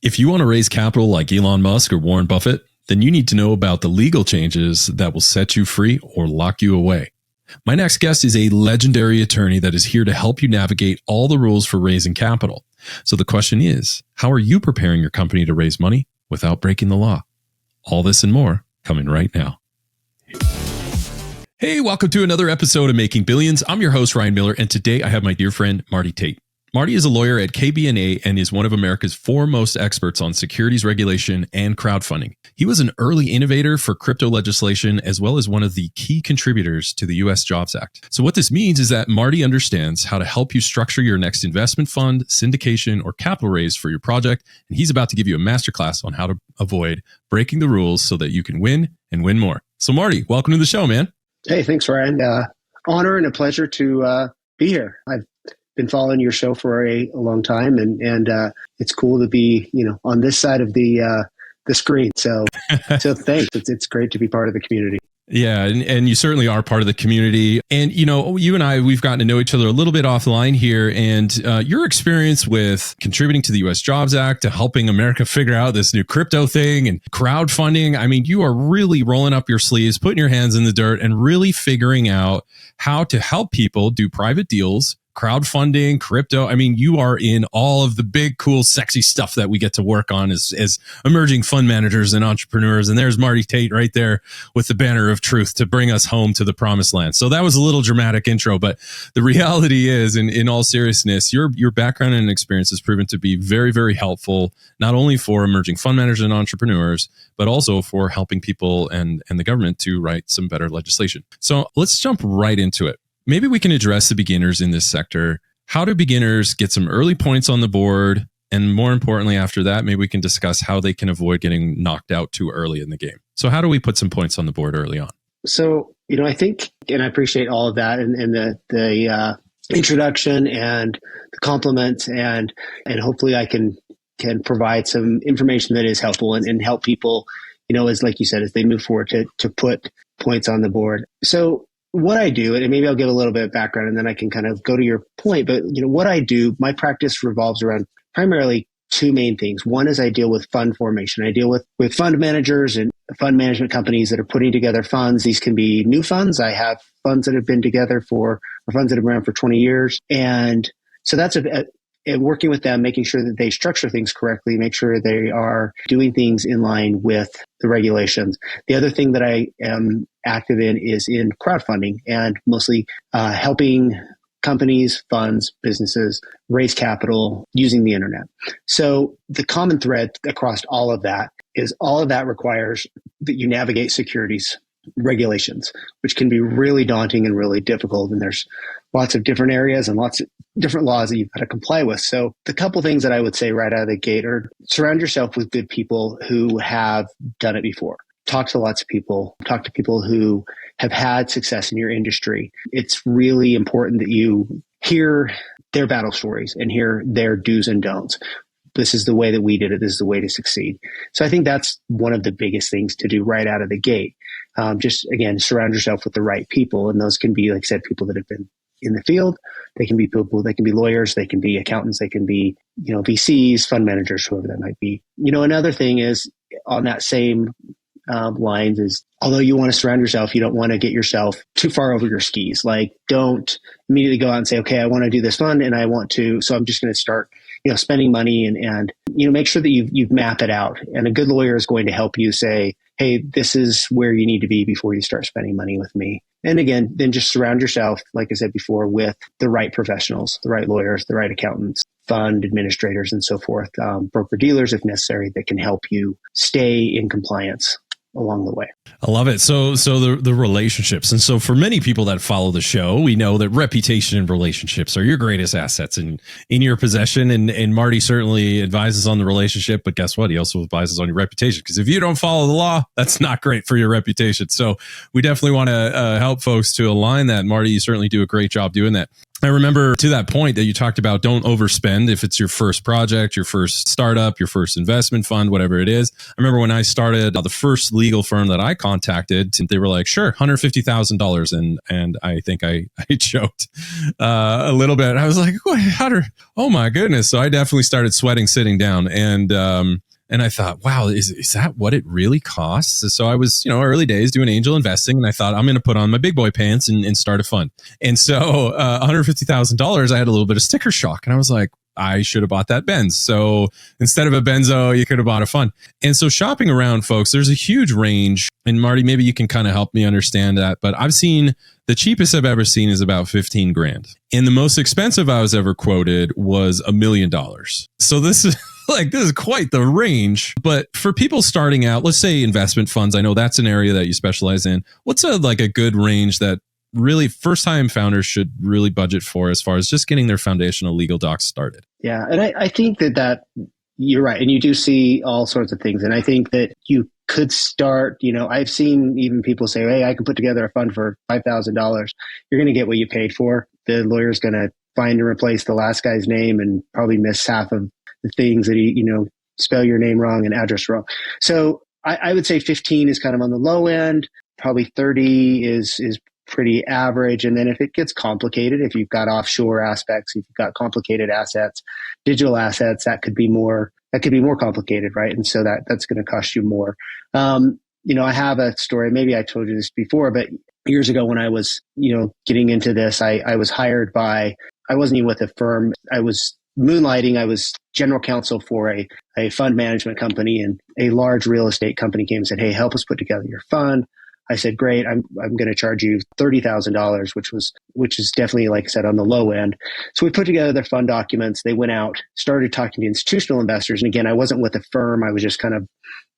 If you want to raise capital like Elon Musk or Warren Buffett, then you need to know about the legal changes that will set you free or lock you away. My next guest is a legendary attorney that is here to help you navigate all the rules for raising capital. So the question is, how are you preparing your company to raise money without breaking the law? All this and more coming right now. Hey, welcome to another episode of Making Billions. I'm your host, Ryan Miller, and today I have my dear friend, Marty Tate. Marty is a lawyer at KB&A and is one of America's foremost experts on securities regulation and crowdfunding. He was an early innovator for crypto legislation, as well as one of the key contributors to the U.S. Jobs Act. So what this means is that Marty understands how to help you structure your next investment fund, syndication, or capital raise for your project. And he's about to give you a masterclass on how to avoid breaking the rules so that you can win and win more. So Marty, welcome to the show, man. Hey, thanks, Ryan. Honor and a pleasure to be here. I've been following your show for a long time, and it's cool to be, on this side of the screen. So thanks. It's great to be part of the community. Yeah, and you certainly are part of the community. And, you and I, we've gotten to know each other a little bit offline here. And your experience with contributing to the U.S. Jobs Act, to helping America figure out this new crypto thing and crowdfunding. I mean, you are really rolling up your sleeves, putting your hands in the dirt, and really figuring out how to help people do private deals, crowdfunding, crypto. I mean, you are in all of the big, cool, sexy stuff that we get to work on as emerging fund managers and entrepreneurs. And there's Marty Tate right there with the banner of truth to bring us home to the promised land. So that was a little dramatic intro, but the reality is, in all seriousness, your background and experience has proven to be very, very helpful, not only for emerging fund managers and entrepreneurs, but also for helping people and the government to write some better legislation. So let's jump right into it. Maybe we can address the beginners in this sector. How do beginners get some early points on the board? And more importantly, after that, maybe we can discuss how they can avoid getting knocked out too early in the game. So how do we put some points on the board early on? So, I think, and I appreciate all of that and the introduction and the compliments, and hopefully I can provide some information that is helpful and help people, as like you said, as they move forward to put points on the board. So what I do, and maybe I'll give a little bit of background and then I can kind of go to your point, but what I do, my practice revolves around primarily two main things. One is I deal with fund formation. I deal with fund managers and fund management companies that are putting together funds. These can be new funds. I have funds that have been together or funds that have been around for 20 years. And so that's working with them, making sure that they structure things correctly, make sure they are doing things in line with the regulations. The other thing that I am active in is in crowdfunding, and mostly helping companies, funds, businesses raise capital using the internet. So the common thread across all of that is all of that requires that you navigate securities regulations, which can be really daunting and really difficult. And there's lots of different areas and lots of different laws that you've got to comply with. So the couple things that I would say right out of the gate are surround yourself with good people who have done it before. Talk to lots of people. Talk to people who have had success in your industry. It's really important that you hear their battle stories and hear their do's and don'ts. This is the way that we did it. This is the way to succeed. So I think that's one of the biggest things to do right out of the gate. Just, again, surround yourself with the right people. And those can be, like I said, people that have been in the field. They can be people, they can be lawyers, they can be accountants, they can be, VCs, fund managers, whoever that might be. Another thing is on that same lines is, although you want to surround yourself, you don't want to get yourself too far over your skis. Like, don't immediately go out and say, okay, I want to do this fund and so I'm just going to start, spending money and make sure that you've mapped it out. And a good lawyer is going to help you say, hey, this is where you need to be before you start spending money with me. And again, then just surround yourself, like I said before, with the right professionals, the right lawyers, the right accountants, fund administrators, and so forth, broker dealers, if necessary, that can help you stay in compliance along the way. I love it. So the relationships. And so for many people that follow the show, we know that reputation and relationships are your greatest assets in your possession. And Marty certainly advises on the relationship, but guess what? He also advises on your reputation, because if you don't follow the law, that's not great for your reputation. So we definitely want to help folks to align that. Marty, you certainly do a great job doing that. I remember to that point that you talked about don't overspend if it's your first project, your first startup, your first investment fund, whatever it is. I remember when I started the first legal firm that I contacted, they were like, sure, $150,000. And I think I choked a little bit. I was like, oh my goodness. So I definitely started sweating sitting down. And I thought, wow, is that what it really costs? So I was, early days doing angel investing, and I thought I'm going to put on my big boy pants and start a fund. And so $150,000, I had a little bit of sticker shock, and I was like, I should have bought that Benz. So instead of a Benzo, you could have bought a fund. And so shopping around, folks, there's a huge range. And Marty, maybe you can kind of help me understand that. But I've seen the cheapest I've ever seen is about 15 grand. And the most expensive I was ever quoted was $1 million. So this is quite the range. But for people starting out, let's say investment funds, I know that's an area that you specialize in. What's a good range that really first-time founders should really budget for as far as just getting their foundational legal docs started? Yeah, and I think that you're right. And you do see all sorts of things. And I think that you could start, I've seen even people say, hey, I can put together a fund for $5,000. You're going to get what you paid for. The lawyer's going to find and replace the last guy's name and probably miss half of the things that he, spell your name wrong and address wrong. So I would say 15 is kind of on the low end. Probably 30 is pretty average. And then if it gets complicated, if you've got offshore aspects, if you've got complicated assets, digital assets, that could be more complicated, right? And so that's going to cost you more. I have a story, maybe I told you this before, but years ago when I was, getting into this, I was hired I wasn't even with a firm. I was moonlighting. I was general counsel for a fund management company, and a large real estate company came and said, hey, help us put together your fund. I said, great, I'm going to charge you $30,000, which is definitely, like I said, on the low end. So we put together their fund documents. They went out, started talking to institutional investors. And again, I wasn't with a firm. I was just kind of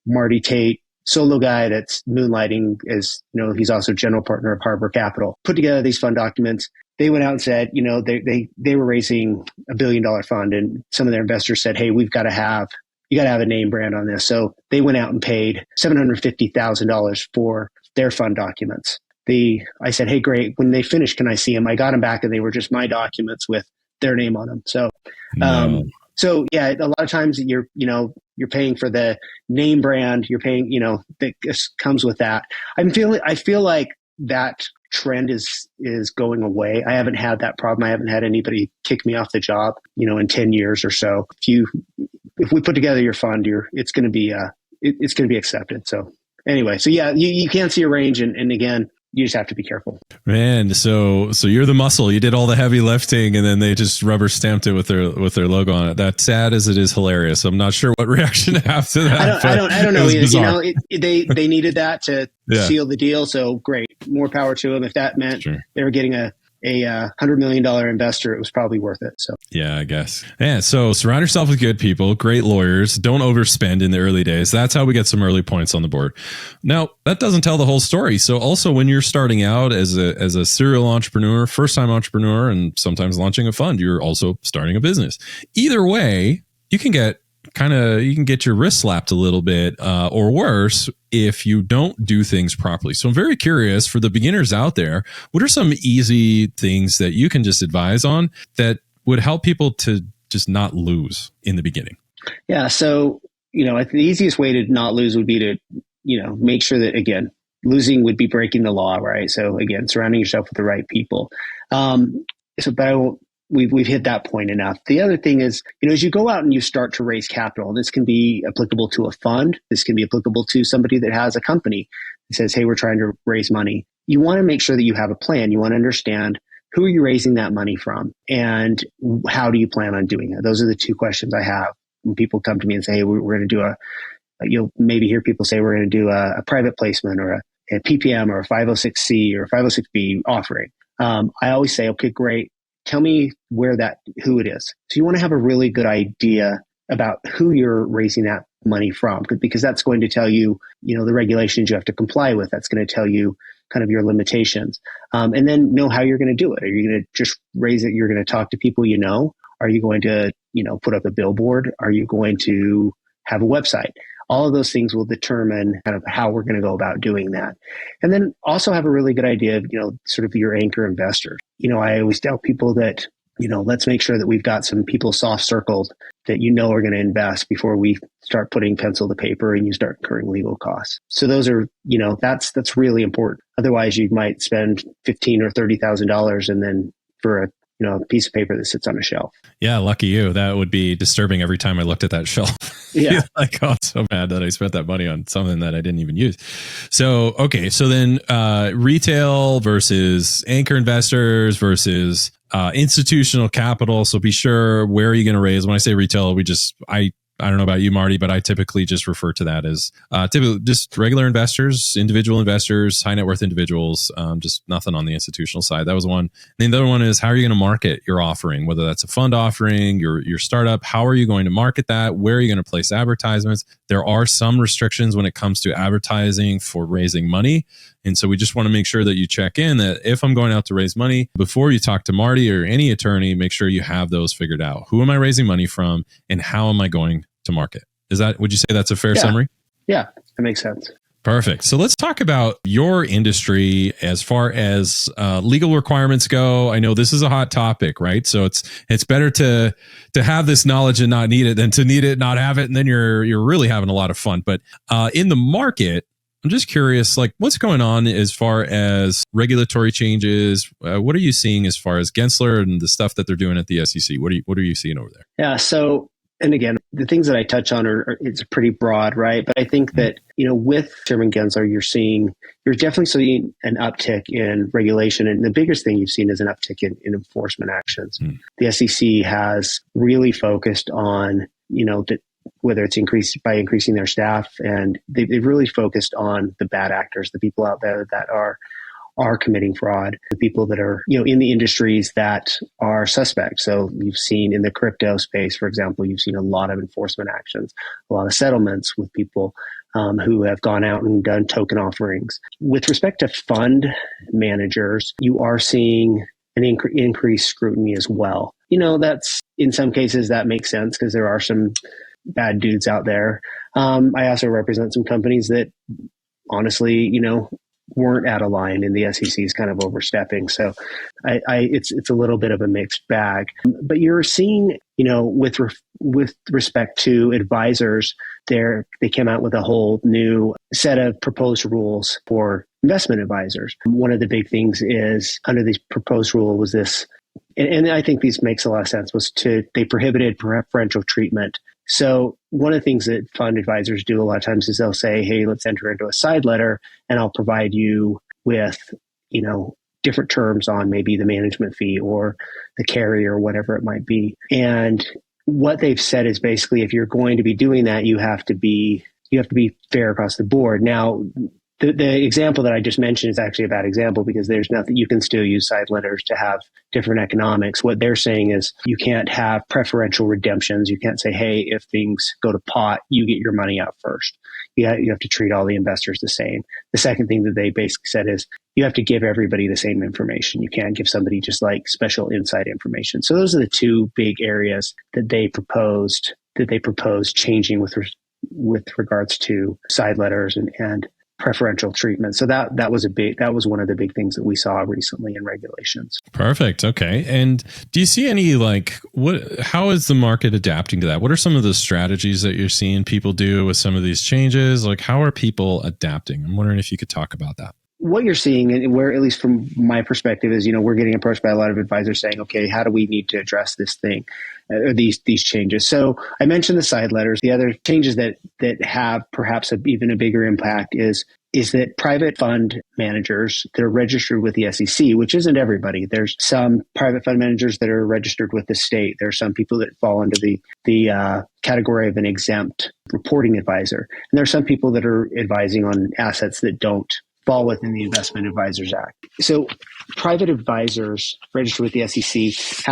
Marty Tate, solo guy that's moonlighting as, he's also general partner of Harbor Capital. Put together these fund documents. They went out and said, they were raising $1 billion fund, and some of their investors said, hey, you got to have a name brand on this. So they went out and paid $750,000 for their fund documents. I said, hey, great. When they finished, can I see them? I got them back, and they were just my documents with their name on them. So, so yeah, a lot of times you're paying for the name brand. You're paying, that comes with that. I feel like that trend is going away. I haven't had that problem. I haven't had anybody kick me off the job, in 10 years or so. If we put together your fund, it's going to be accepted. So anyway, so yeah, you can see a range, and again, you just have to be careful. Man, so you're the muscle. You did all the heavy lifting, and then they just rubber stamped it with their logo on it. That's sad as it is hilarious. I'm not sure what reaction to have to that. I don't know either. They needed that to seal the deal. So great, more power to them. If that meant they were getting a $100 million investor, it was probably worth it. So yeah, I guess. Yeah. So surround yourself with good people, great lawyers. Don't overspend in the early days. That's how we get some early points on the board. Now, that doesn't tell the whole story. So also when you're starting out as a serial entrepreneur, first time entrepreneur, and sometimes launching a fund, you're also starting a business. Either way, you can get your wrist slapped a little bit, or worse, if you don't do things properly. So I'm very curious, for the beginners out there, what are some easy things that you can just advise on that would help people to just not lose in the beginning? Yeah. So, the easiest way to not lose would be to, make sure that, again, losing would be breaking the law, right? So again, surrounding yourself with the right people. We've hit that point enough. The other thing is, as you go out and you start to raise capital, this can be applicable to a fund. This can be applicable to somebody that has a company that says, hey, we're trying to raise money. You want to make sure that you have a plan. You want to understand, who are you raising that money from, and how do you plan on doing it? Those are the two questions I have when people come to me and say, hey, we're going to do you'll maybe hear people say, we're going to do a private placement or a PPM or a 506C or a 506B offering. I always say, okay, great. Tell me who it is. So you want to have a really good idea about who you're raising that money from, because that's going to tell you, the regulations you have to comply with. That's going to tell you kind of your limitations. And then know how you're going to do it. Are you going to just raise it? You're going to talk to people you know? Are you going to, put up a billboard? Are you going to have a website? All of those things will determine kind of how we're going to go about doing that. And then also have a really good idea of, sort of your anchor investors. I always tell people that, let's make sure that we've got some people soft circled that are going to invest before we start putting pencil to paper and you start incurring legal costs. So those are, that's really important. Otherwise, you might spend $15,000 or $30,000 and then for a piece of paper that sits on a shelf. Yeah, lucky you. That would be disturbing every time I looked at that shelf. Yeah. Like, oh, so mad that I spent that money on something that I didn't even use. So, okay. So then retail versus anchor investors versus institutional capital. So be sure, where are you going to raise? When I say retail, I don't know about you, Marty, but I typically just refer to that as typically just regular investors, individual investors, high net worth individuals, just nothing on the institutional side. That was one. And then the other one is, how are you going to market your offering? Whether that's a fund offering, your startup, how are you going to market that? Where are you going to place advertisements? There are some restrictions when it comes to advertising for raising money. And so we just want to make sure that you check in that if I'm going out to raise money, before you talk to Marty or any attorney, make sure you have those figured out. Who am I raising money from and how am I going to market? Would you say that's a fair summary? Yeah, that makes sense. Perfect. So let's talk about your industry as far as legal requirements go. I know this is a hot topic, right? So it's better to have this knowledge and not need it than to need it, not have it, and then you're really having a lot of fun. But in the market, I'm just curious, like, what's going on as far as regulatory changes? What are you seeing as far as Gensler and the stuff that they're doing at the SEC? What are you seeing over there? Yeah. So, and again, the things that I touch on it's pretty broad, right? But I think that, with Chairman Gensler, you're definitely seeing an uptick in regulation. And the biggest thing you've seen is an uptick in enforcement actions. The SEC has really focused on, whether it's increasing their staff, and they've really focused on the bad actors, the people out there that are committing fraud, the people that are, in the industries that are suspect. So you've seen in the crypto space, for example, you've seen a lot of enforcement actions, a lot of settlements with people who have gone out and done token offerings. With respect to fund managers, you are seeing an increased scrutiny as well. That's, in some cases, that makes sense because there are some bad dudes out there. I also represent some companies that honestly, weren't out of line, and the SEC is kind of overstepping. So it's a little bit of a mixed bag. But you're seeing, with respect to advisors, they came out with a whole new set of proposed rules for investment advisors. One of the big things is under these proposed rule was this, and I think these makes a lot of sense, they prohibited preferential treatment. So one of the things that fund advisors do a lot of times is they'll say, hey, let's enter into a side letter and I'll provide you with, different terms on maybe the management fee or the carry or whatever it might be. And what they've said is basically, if you're going to be doing that, you have to be fair across the board. Now, the example that I just mentioned is actually a bad example because there's nothing, you can still use side letters to have different economics. What they're saying is you can't have preferential redemptions. You can't say, hey, if things go to pot, you get your money out first. You have to treat all the investors the same. The second thing that they basically said is you have to give everybody the same information. You can't give somebody just like special inside information. So those are the two big areas that they proposed changing with regards to side letters and preferential treatment. So that was one of the big things that we saw recently in regulations. Perfect. Okay. And do you see any how is the market adapting to that? What are some of the strategies that you're seeing people do with some of these changes? Like, how are people adapting? I'm wondering if you could talk about that. What you're seeing, and where, at least from my perspective, is, we're getting approached by a lot of advisors saying, okay, how do we need to address this thing, or these changes? So I mentioned the side letters. The other changes that have perhaps even a bigger impact is that private fund managers that are registered with the SEC, which isn't everybody. There's some private fund managers that are registered with the state. There are some people that fall under the category of an exempt reporting advisor. And there are some people that are advising on assets that don't fall within the Investment Advisors Act. So private advisors registered with the SEC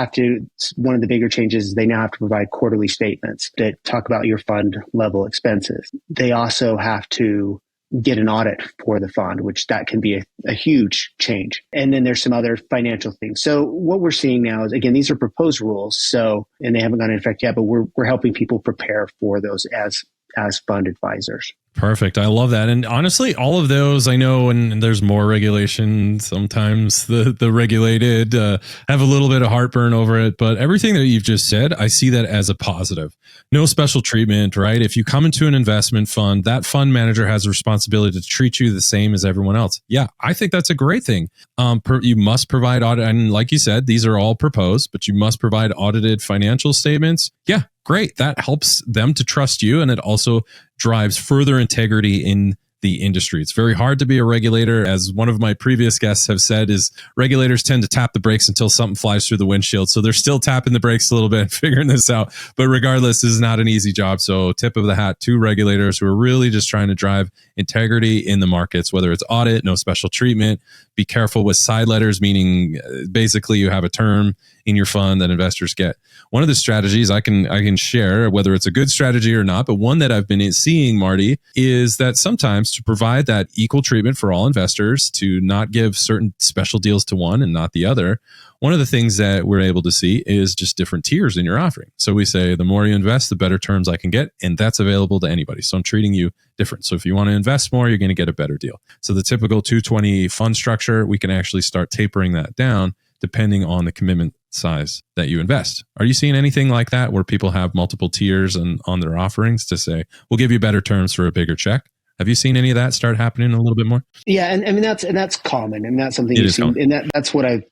one of the bigger changes is they now have to provide quarterly statements that talk about your fund level expenses. They also have to get an audit for the fund, which that can be a huge change. And then there's some other financial things. So what we're seeing now is, again, these are proposed rules. And they haven't gone into effect yet, but we're helping people prepare for those as fund advisors. Perfect. I love that. And honestly, all of those, I know, and there's more regulation. Sometimes the regulated have a little bit of heartburn over it, but everything that you've just said, I see that as a positive. No special treatment, right? If you come into an investment fund, that fund manager has a responsibility to treat you the same as everyone else. Yeah, I think that's a great thing. You must provide audit. And like you said, these are all proposed, but you must provide audited financial statements. Yeah, great. That helps them to trust you. And it also drives further integrity in the industry. It's very hard to be a regulator. As one of my previous guests have said, is regulators tend to tap the brakes until something flies through the windshield. So they're still tapping the brakes a little bit and figuring this out. But regardless, this is not an easy job. So tip of the hat to regulators who are really just trying to drive integrity in the markets, whether it's audit, no special treatment. Be careful with side letters, meaning basically you have a term in your fund that investors get. One of the strategies I can share, whether it's a good strategy or not, but one that I've been seeing, Marty, is that sometimes to provide that equal treatment for all investors, to not give certain special deals to one and not the other, one of the things that we're able to see is just different tiers in your offering. So we say the more you invest, the better terms I can get, and that's available to anybody. So I'm treating you different. So if you want to invest more, you're going to get a better deal. So the typical 220 fund structure, we can actually start tapering that down depending on the commitment size that you invest. Are you seeing anything like that where people have multiple tiers on their offerings to say, we'll give you better terms for a bigger check? Have you seen any of that start happening a little bit more? Yeah, and I mean that's common, and that's something you've seen, and that's what I've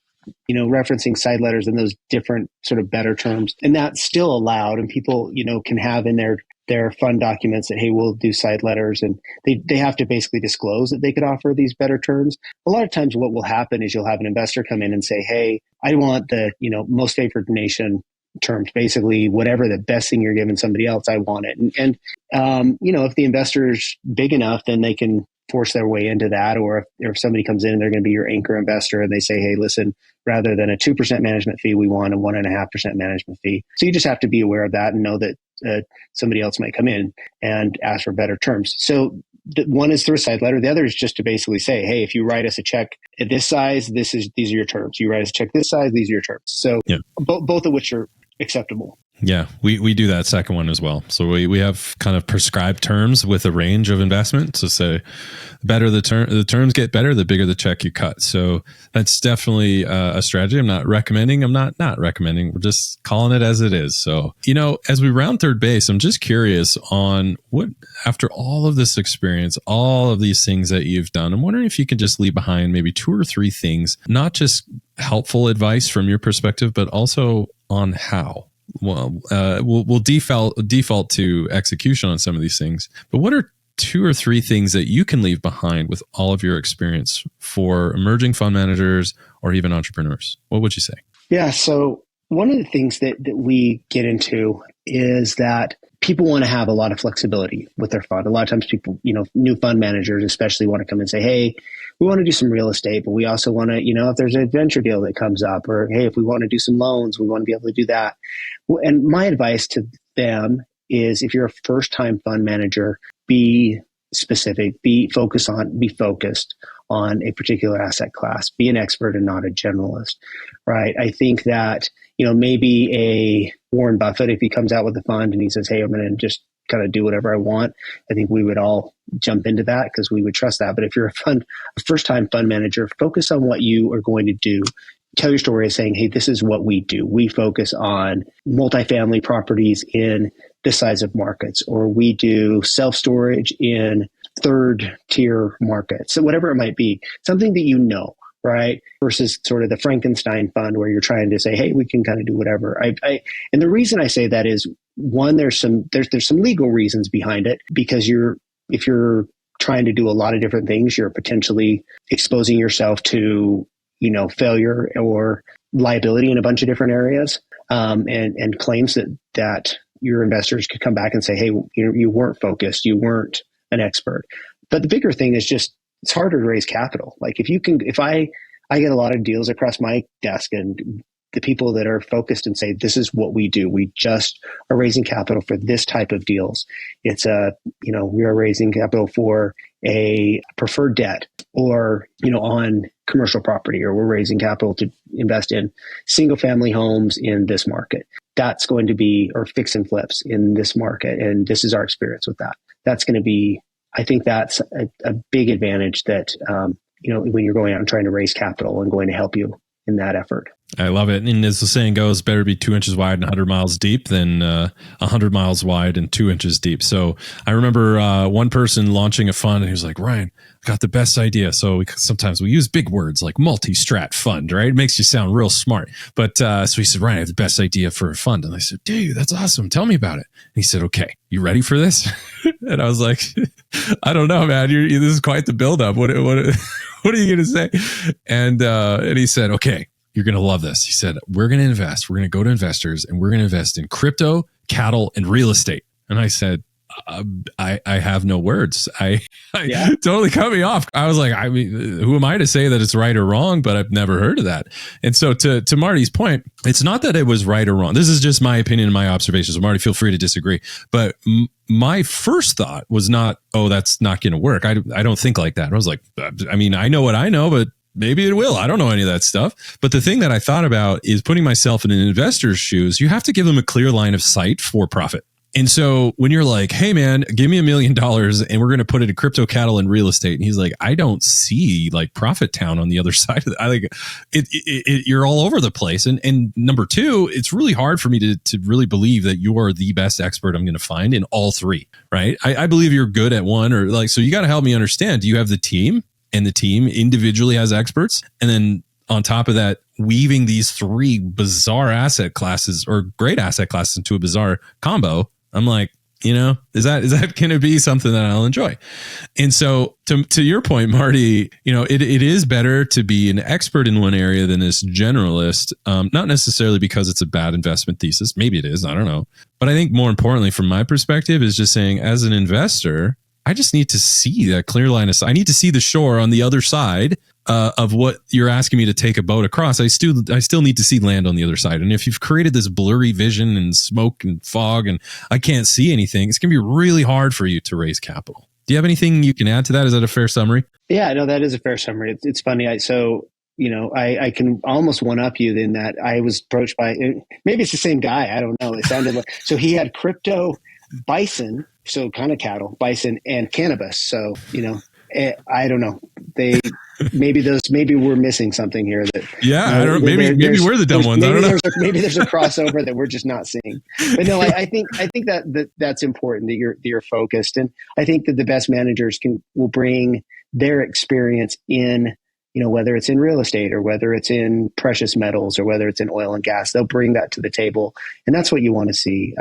referencing side letters and those different sort of better terms, and that's still allowed, and people can have in their fund documents that, hey, we'll do side letters, and they have to basically disclose that they could offer these better terms. A lot of times what will happen is you'll have an investor come in and say, hey, I want the most favored nation terms, basically whatever the best thing you're giving somebody else, I want it. And if the investor's big enough, then they can force their way into that. Or if somebody comes in and they're going to be your anchor investor and they say, hey, listen, rather than a 2% management fee, we want a 1.5% management fee. So you just have to be aware of that and know that somebody else might come in and ask for better terms. So one is through a side letter. The other is just to basically say, hey, if you write us a check at this size, these are your terms. You write us a check this size, these are your terms. So yeah. Both of which are acceptable. Yeah, we do that second one as well. So we have kind of prescribed terms with a range of investment. So say better the terms get better, the bigger the check you cut. So that's definitely a strategy. I'm not recommending. I'm not recommending. We're just calling it as it is. So, as we round third base, I'm just curious on what, after all of this experience, all of these things that you've done, I'm wondering if you can just leave behind maybe 2 or 3 things, not just helpful advice from your perspective, but also on how. Well, we'll default to execution on some of these things. But what are 2 or 3 things that you can leave behind with all of your experience for emerging fund managers or even entrepreneurs? What would you say? Yeah. So one of the things that we get into is that people want to have a lot of flexibility with their fund. A lot of times people, new fund managers especially, want to come and say, hey, we want to do some real estate, but we also want to, if there's a venture deal that comes up, or hey, if we want to do some loans, we want to be able to do that. And my advice to them is, if you're a first-time fund manager, be specific, be focused on a particular asset class, be an expert and not a generalist, right? I think that, maybe a Warren Buffett, if he comes out with a fund and he says, hey, I'm going to just kind of do whatever I want, I think we would all jump into that because we would trust that. But if you're a first-time fund manager, focus on what you are going to do. Tell your story as saying, hey, this is what we do. We focus on multifamily properties in this size of markets, or we do self-storage in third-tier markets. So whatever it might be, something that right? Versus sort of the Frankenstein fund where you're trying to say, hey, we can kind of do whatever. And the reason I say that is, one, there's some legal reasons behind it, because if you're trying to do a lot of different things, you're potentially exposing yourself to failure or liability in a bunch of different areas, and claims that your investors could come back and say, hey, you weren't focused, you weren't an expert. But the bigger thing is just, it's harder to raise capital. Like if I get a lot of deals across my desk, and the people that are focused and say, this is what we do, we just are raising capital for this type of deals. It's we are raising capital for a preferred debt, or, on commercial property, or we're raising capital to invest in single family homes in this market. That's going to be, or fix and flips in this market. And this is our experience with that. That's going to be I think that's a big advantage that, when you're going out and trying to raise capital and going to help you in that effort. I love it. And as the saying goes, better be 2 inches wide and 100 miles deep than 100 miles wide and 2 inches deep. So I remember one person launching a fund and he was like, Ryan, I got the best idea. So sometimes we use big words like multi-strat fund, right? It makes you sound real smart. But so he said, Ryan, I have the best idea for a fund. And I said, dude, that's awesome. Tell me about it. And he said, okay, you ready for this? And I was like, I don't know, man. This is quite the buildup. What are you going to say? And he said, okay, you're going to love this. He said, we're going to invest. We're going to go to investors and we're going to invest in crypto, cattle, and real estate. And I said, I have no words. I totally cut me off. I was like, I mean, who am I to say that it's right or wrong? But I've never heard of that. And so to Marty's point, it's not that it was right or wrong. This is just my opinion and my observations. So Marty, feel free to disagree. But my first thought was not, oh, that's not going to work. I don't think like that. I was like, I mean, I know what I know, but maybe it will. I don't know any of that stuff. But the thing that I thought about is putting myself in an investor's shoes. You have to give them a clear line of sight for profit. And so when you're like, hey man, give me $1 million and we're going to put it in crypto, cattle, and real estate. And he's like, I don't see like Profit Town on the other side of it. I like you're all over the place. And number two, it's really hard for me to really believe that you are the best expert I'm going to find in all three, right? I believe you're good at one or like, so you got to help me understand. Do you have the team? And the team individually has experts. And then on top of that, weaving these three bizarre asset classes or great asset classes into a bizarre combo. I'm like, is that going to be something that I'll enjoy? And so to your point, Marty, it is better to be an expert in one area than this generalist. Not necessarily because it's a bad investment thesis. Maybe it is. I don't know. But I think more importantly, from my perspective, is just saying as an investor, I just need to see that clear line of sight. I need to see the shore on the other side of what you're asking me to take a boat across. I still need to see land on the other side. And if you've created this blurry vision and smoke and fog and I can't see anything, it's going to be really hard for you to raise capital. Do you have anything you can add to that? Is that a fair summary? Yeah, no, that is a fair summary. It's funny. I can almost one up you in that I was approached by, maybe it's the same guy. I don't know. It sounded like, so he had crypto, bison, so kind of cattle, bison, and cannabis. So, I don't know. Maybe we're missing something here. I don't. Maybe we're the dumb ones. I don't know. Maybe there's a crossover that we're just not seeing. But no, I think that's important that you're focused, and I think that the best managers will bring their experience in, whether it's in real estate or whether it's in precious metals or whether it's in oil and gas. They'll bring that to the table, and that's what you want to see.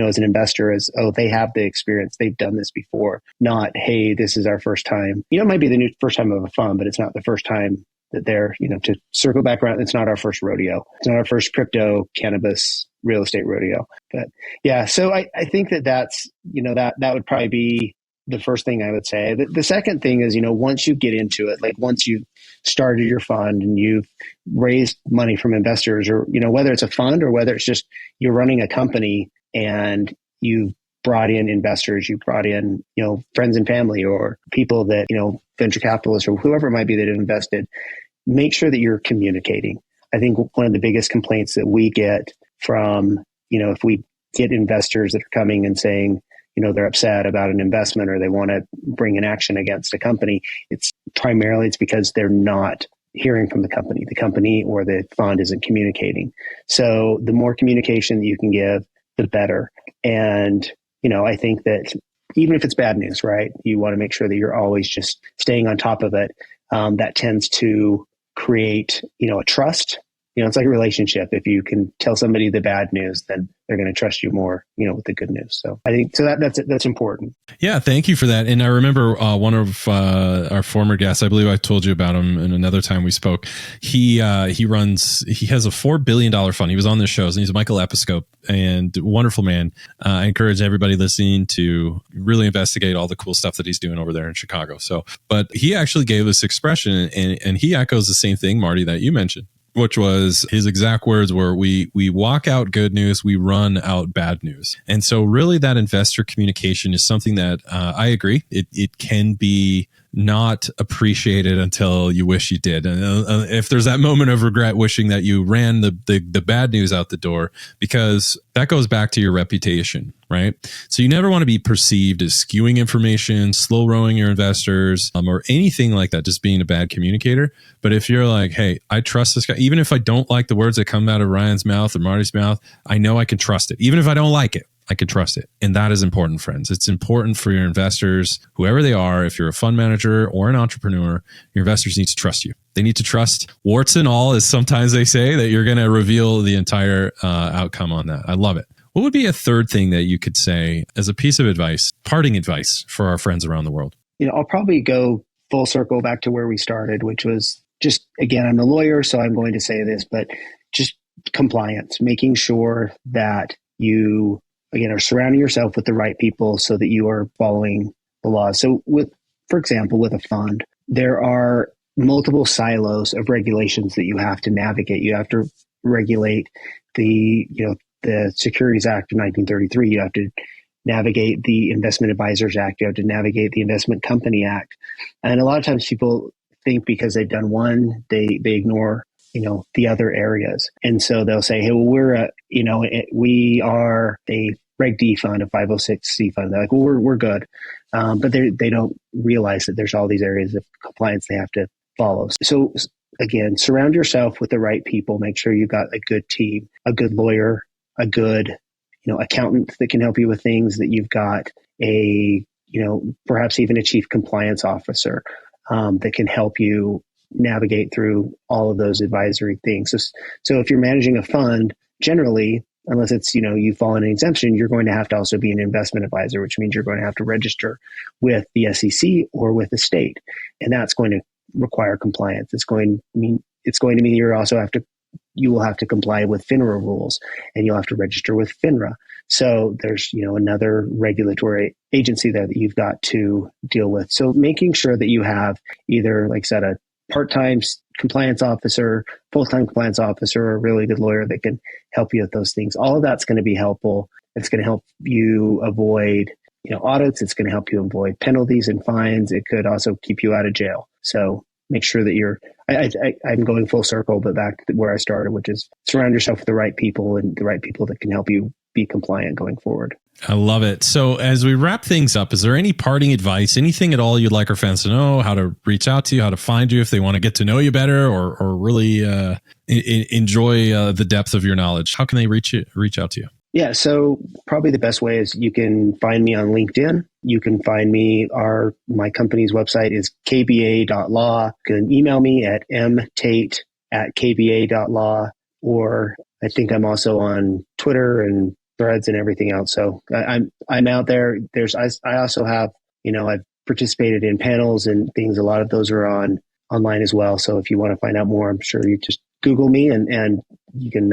As an investor, they have the experience. They've done this before. Not, hey, this is our first time. It might be the first time of a fund, but it's not the first time that they're, to circle back around. It's not our first rodeo. It's not our first crypto, cannabis, real estate rodeo. But yeah, so I think that's, that would probably be the first thing I would say. The second thing is, once you get into it, like once you've started your fund and you've raised money from investors or, whether it's a fund or whether it's just you're running a company, and you've brought in investors, you brought in, friends and family or people that, venture capitalists or whoever it might be that have invested, make sure that you're communicating. I think one of the biggest complaints that we get from, if we get investors that are coming and saying, they're upset about an investment or they want to bring an action against a company, it's because they're not hearing from the company or the fund isn't communicating. So the more communication that you can give, the better. And, I think that even if it's bad news, right, you want to make sure that you're always just staying on top of it. That tends to create, a trust. It's like a relationship. If you can tell somebody the bad news, then they're going to trust you more, with the good news. So I think that's important. Yeah. Thank you for that. And I remember one of our former guests, I believe I told you about him in another time we spoke. He has a $4 billion fund. He was on this show, and he's Michael Episcope, and wonderful man. I encourage everybody listening to really investigate all the cool stuff that he's doing over there in Chicago. So, but he actually gave this expression, and he echoes the same thing, Marty, that you mentioned, which was his exact words were, we walk out good news, we run out bad news. And so really that investor communication is something that I agree. It can be not appreciate it until you wish you did. And if there's that moment of regret, wishing that you ran the bad news out the door, because that goes back to your reputation, right? So you never want to be perceived as skewing information, slow rowing your investors, or anything like that, just being a bad communicator. But if you're like, hey, I trust this guy, even if I don't like the words that come out of Ryan's mouth or Marty's mouth, I know I can trust it. Even if I don't like it, I can trust it. And that is important, friends. It's important for your investors, whoever they are. If you're a fund manager or an entrepreneur, your investors need to trust you. They need to trust, warts and all, as sometimes they say, that you're going to reveal the entire outcome on that. I love it. What would be a third thing that you could say as a piece of advice, parting advice for our friends around the world? I'll probably go full circle back to where we started, which was just, again, I'm a lawyer, so I'm going to say this, but just compliance, making sure that you, again, are surrounding yourself with the right people so that you are following the laws. So for example, with a fund, there are multiple silos of regulations that you have to navigate. You have to regulate the Securities Act of 1933. You have to navigate the Investment Advisors Act. You have to navigate the Investment Company Act. And a lot of times people think because they've done one, they ignore the other areas. And so they'll say, hey, well, we are a Reg D fund, a 506C fund. They're like, well, we're good. But they don't realize that there's all these areas of compliance they have to follow. So again, surround yourself with the right people. Make sure you've got a good team, a good lawyer, a good, accountant that can help you with things, that you've got perhaps even a chief compliance officer that can help you navigate through all of those advisory things. So if you're managing a fund, generally, unless it's, you fall in an exemption, you're going to have to also be an investment advisor, which means you're going to have to register with the SEC or with the state. And that's going to require compliance. It's going to mean you will have to comply with FINRA rules, and you'll have to register with FINRA. So there's, another regulatory agency there that you've got to deal with. So making sure that you have either, like I said, a part-time compliance officer, full-time compliance officer, or a really good lawyer that can help you with those things. All of that's going to be helpful. It's going to help you avoid, audits. It's going to help you avoid penalties and fines. It could also keep you out of jail. So make sure that I'm going full circle, but back to where I started, which is surround yourself with the right people and the right people that can help you be compliant going forward. I love it. So as we wrap things up, is there any parting advice, anything at all you'd like our fans to know, how to reach out to you, how to find you if they want to get to know you better or really enjoy the depth of your knowledge? How can they reach out to you? Yeah, so probably the best way is you can find me on LinkedIn. You can find me, my company's website is kba.law. You can email me at mtate@kba.law, or I think I'm also on Twitter and Threads and everything else. So I'm out there. I also have, I've participated in panels and things. A lot of those are online as well. So if you want to find out more, I'm sure you just Google me and you can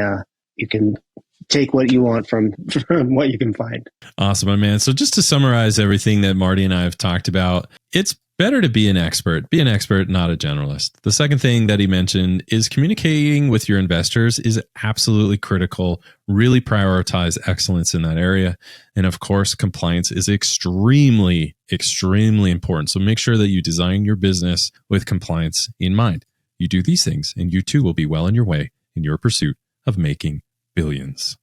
take what you want from what you can find. Awesome, my man. So just to summarize everything that Marty and I have talked about, it's better to be an expert. Be an expert, not a generalist. The second thing that he mentioned is communicating with your investors is absolutely critical. Really prioritize excellence in that area. And of course, compliance is extremely, extremely important. So make sure that you design your business with compliance in mind. You do these things and you too will be well on your way in your pursuit of making billions.